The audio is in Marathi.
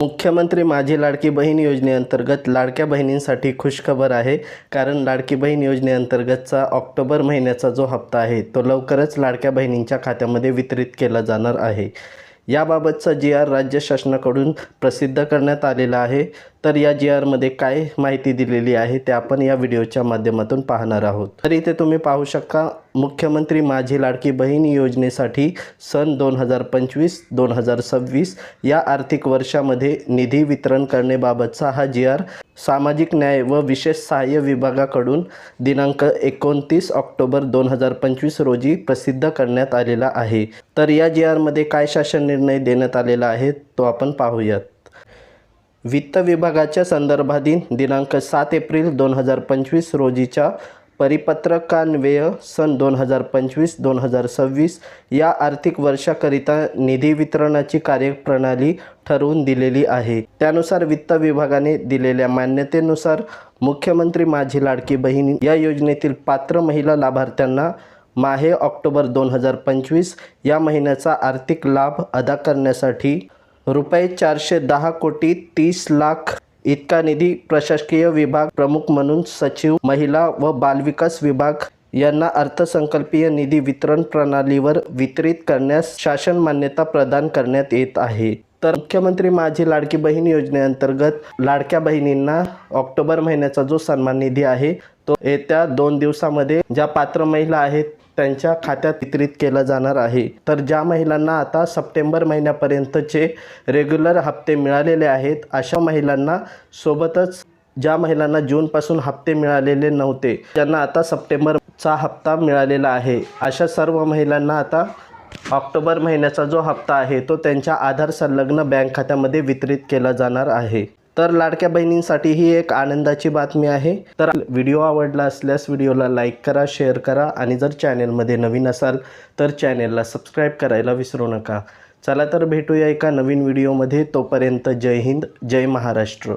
मुख्यमंत्री माझी लाडकी बहीण योजनेअंतर्गत लाडक्या बहिणींसाठी खुशखबर आहे. कारण लाडकी बहीण योजनेअंतर्गतचा ऑक्टोबर महिन्याचा जो हप्ता आहे तो लवकरच लाडक्या बहिणींच्या खात्यामध्ये वितरित केला जाणार आहे. याबाबतचा जी-आर राज्य शासनाकडून प्रसिद्ध करण्यात आलेला आहे. तर या जी-आरमध्ये काय माहिती दिलेली आहे ते आपण या व्हिडिओच्या माध्यमातून पाहणार आहोत. तर इथे तुम्ही पाहू शकता, मुख्यमंत्री माझी लाडकी बहीण योजनेसाठी सन 2025-2026 या आर्थिक वर्षामध्ये निधी वितरण करण्याबाबतचा हा जी-आर सामाजिक न्याय व विशेष सहाय्य विभागाकडून दिनांक 29 ऑक्टोबर 2025 रोजी प्रसिद्ध करण्यात आलेला आहे. तर या जी-आरमध्ये काय शासन निर्णय देण्यात आलेला आहे तो आपण पाहूयात. वित्त विभागाच्या संदर्भाधीन दिनांक 7 एप्रिल 2025 रोजीच्या परिपत्रकान्वये सन 2025-2026 या आर्थिक वर्षाकरिता निधी वितरणाची कार्यप्रणाली ठरवून दिलेली आहे. त्यानुसार वित्त विभागाने दिलेल्या मान्यतेनुसार मुख्यमंत्री माझी लाडकी बहीण या योजनेतील पात्र महिला लाभार्थ्यांना माहे ऑक्टोबर 2025 या महिन्याचा आर्थिक लाभ अदा करण्यासाठी रुपये 410 कोटी 30 लाख इतका निधी प्रशासकीय विभाग प्रमुख म्हणून सचिव महिला व बालविकास विभाग यांना अर्थसंकल्पीय निधी वितरण प्रणालीवर वितरित करण्यास शासन मान्यता प्रदान करण्यात येत आहे. तर मुख्यमंत्री माझी लाडकी बहीण योजनेअंतर्गत लाडक्या बहिणींना ऑक्टोबर महिन्याचा जो सन्मान निधी आहे तो येत्या 2 दिवसामध्ये ज्या पात्र महिला आहेत त्यांच्या खात्यात वितरित केला जाणार आहे. तर ज्या महिलांना आता सप्टेंबर महिन्यापर्यंतचे रेग्युलर हप्ते मिळालेले आहेत अशा महिलांना, सोबतच ज्या महिलांना जूनपासून हप्ते मिळालेले नव्हते, ज्यांना आता सप्टेंबरचा हप्ता मिळालेला आहे, अशा सर्व महिलांना आता ऑक्टोबर महिन्याचा जो हप्ता आहे तो त्यांच्या आधार संलग्न बँक खात्यामध्ये वितरित केला जाणार आहे. तर लाडक्या बहिणींसाठी ही एक आनंदाची बातमी आहे. तर व्हिडिओ आवडला असल्यास व्हिडिओला लाईक करा, शेअर करा आणि जर चॅनेलमध्ये नवीन असाल तर चॅनेलला सबस्क्राईब करायला विसरू नका. चला तर भेटूया एका नवीन व्हिडिओमध्ये. तोपर्यंत जय हिंद, जय महाराष्ट्र.